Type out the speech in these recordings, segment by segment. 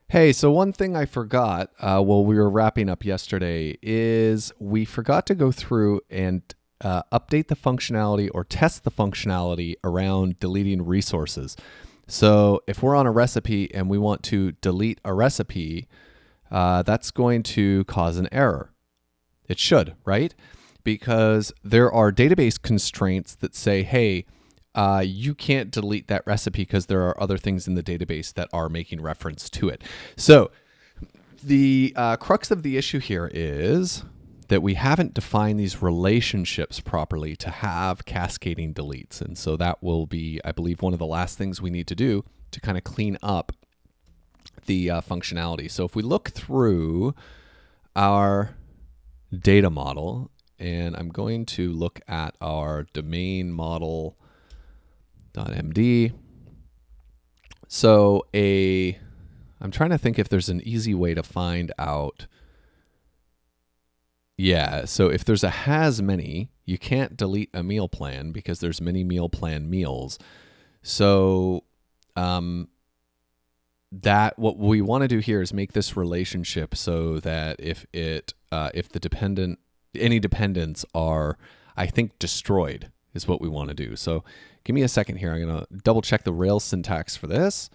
Hey, so one thing I forgot while we were wrapping up yesterday is we forgot to go through and update the functionality or test the functionality around deleting resources. So if we're on a recipe and we want to delete a recipe, that's going to cause an error. It should, right? Because there are database constraints that say, hey, you can't delete that recipe because there are other things in the database that are making reference to it. So the crux of the issue here is that we haven't defined these relationships properly to have cascading deletes. And so that will be, I believe, one of the last things we need to do to kind of clean up the functionality. So if we look through our data model, and I'm going to look at our domain model.md. So I'm trying to think if there's an easy way to find out. Yeah, so if there's a has many, you can't delete a meal plan because there's many meal plan meals. So that what we want to do here is make this relationship so that if any dependents are, I think, destroyed is what we want to do. So give me a second here. I'm going to double check the Rails syntax for this.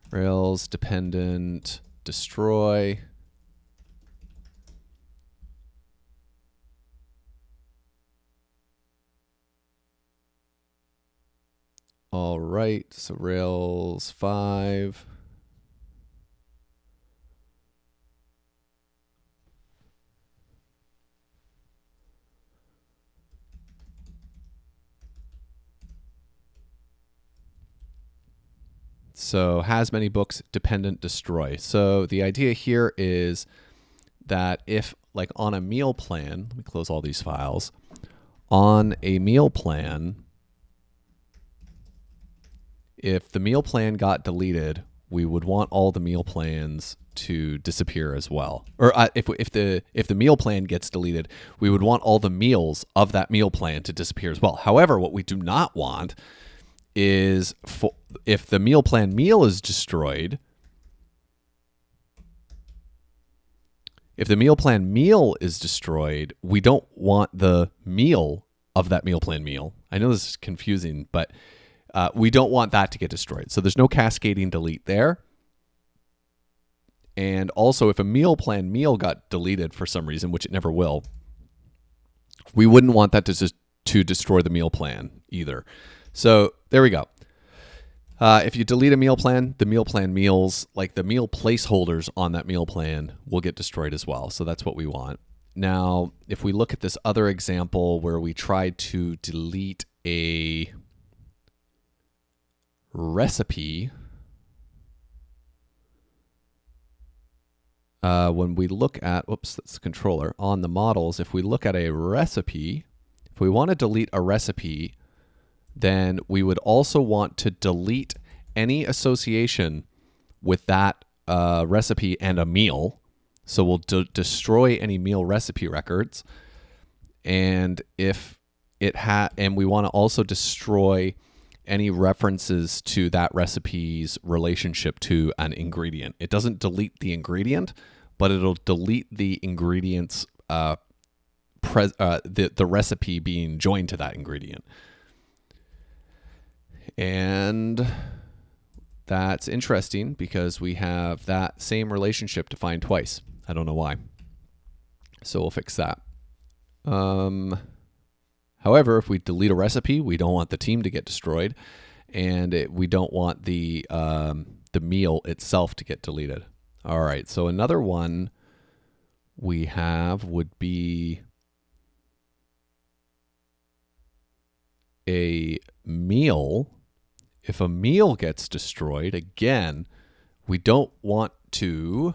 Rails dependent destroy. All right, so Rails 5. So has many books, dependent destroy. So the idea here is that if, like on a meal plan, let me close all these files. On a meal plan, if the meal plan got deleted, we would want all the meal plans to disappear as well. Or if the meal plan gets deleted, we would want all the meals of that meal plan to disappear as well. However, what we do not want is if the meal plan meal is destroyed, we don't want the meal of that meal plan meal. I know this is confusing, but we don't want that to get destroyed. So there's no cascading delete there. And also, if a meal plan meal got deleted for some reason, which it never will, we wouldn't want that to destroy the meal plan either. So there we go. If you delete a meal plan, the meal plan meals, like the meal placeholders on that meal plan, will get destroyed as well. So that's what we want. Now, if we look at this other example where we tried to delete a recipe, when we look at, that's the controller, on the models, if we look at a recipe, if we want to delete a recipe, then we would also want to delete any association with that recipe and a meal. So we'll destroy any meal recipe records. And and we want to also destroy any references to that recipe's relationship to an ingredient. It doesn't delete the ingredient, but it'll delete the ingredient's the recipe being joined to that ingredient. And that's interesting because we have that same relationship defined twice. I don't know why. So we'll fix that. However, if we delete a recipe, we don't want the team to get destroyed, and we don't want the meal itself to get deleted. All right, so another one we have would be a meal. If a meal gets destroyed, again, we don't want to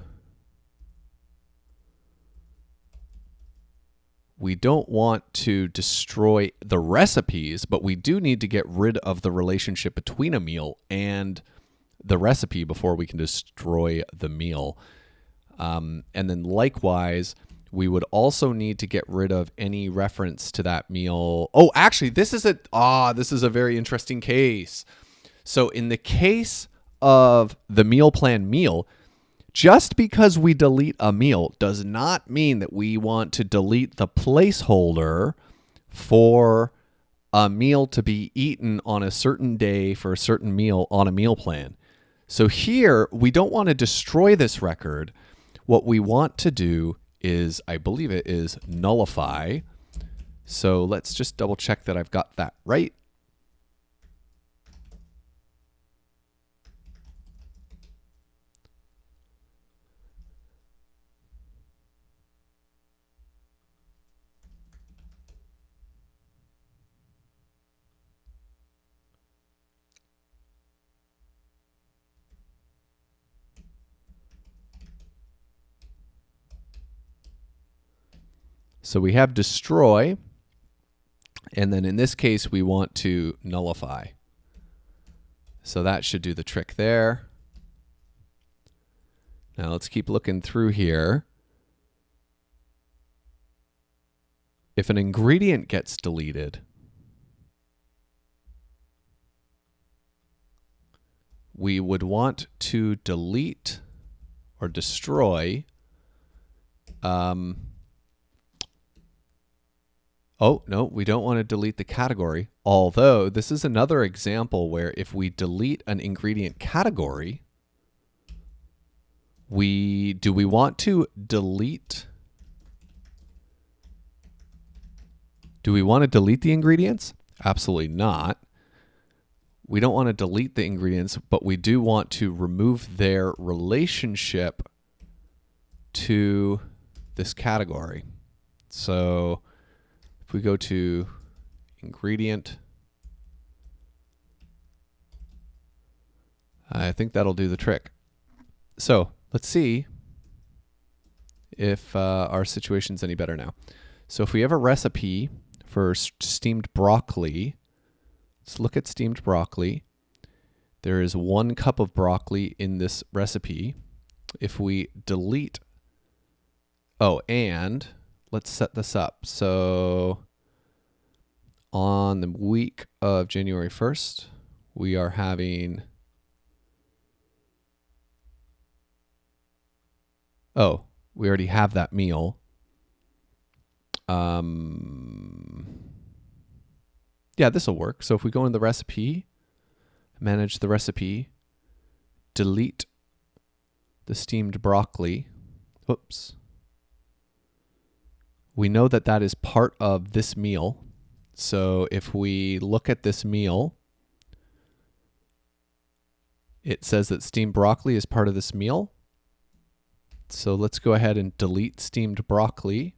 destroy the recipes, but we do need to get rid of the relationship between a meal and the recipe before we can destroy the meal. And then likewise, we would also need to get rid of any reference to that meal. Oh, actually, this is a very interesting case. So in the case of the meal plan meal, just because we delete a meal does not mean that we want to delete the placeholder for a meal to be eaten on a certain day for a certain meal on a meal plan. So here, we don't want to destroy this record. What we want to do is, I believe it is nullify. So let's just double check that I've got that right. So we have destroy, and then in this case, we want to nullify. So that should do the trick there. Now let's keep looking through here. If an ingredient gets deleted, we would want to delete or destroy oh, no, we don't want to delete the category. Although this is another example where if we delete an ingredient category, do we want to delete? Do we want to delete the ingredients? Absolutely not. We don't want to delete the ingredients, but we do want to remove their relationship to this category. So if we go to ingredient, I think that'll do the trick. So let's see if our situation's any better now. So if we have a recipe for steamed broccoli, let's look at steamed broccoli. There is 1 cup of broccoli in this recipe. If we delete, and let's set this up. So on the week of January 1st, we are having, we already have that meal. Yeah, this will work. So if we go in the recipe, manage the recipe, delete the steamed broccoli, oops. We know that that is part of this meal. So if we look at this meal, it says that steamed broccoli is part of this meal. So let's go ahead and delete steamed broccoli.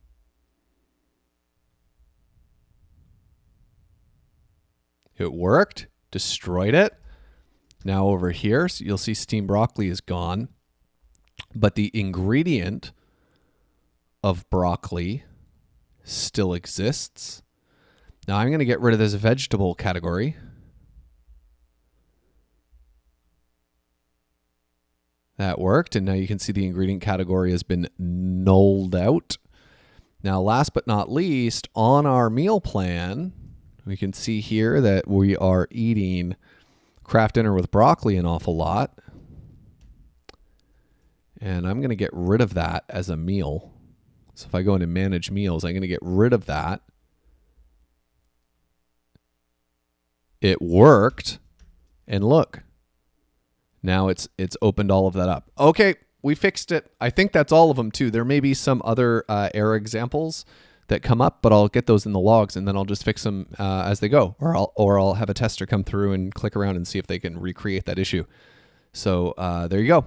It worked, destroyed it. Now over here, so you'll see steamed broccoli is gone, but the ingredient of broccoli still exists. Now I'm going to get rid of this vegetable category. That worked, and now you can see the ingredient category has been nulled out. Now last but not least, on our meal plan, we can see here that we are eating Kraft Dinner with broccoli an awful lot. And I'm going to get rid of that as a meal. So if I go into manage meals, I'm going to get rid of that. It worked. And look, now it's opened all of that up. Okay, we fixed it. I think that's all of them too. There may be some other error examples that come up, but I'll get those in the logs and then I'll just fix them as they go. Or I'll have a tester come through and click around and see if they can recreate that issue. So there you go.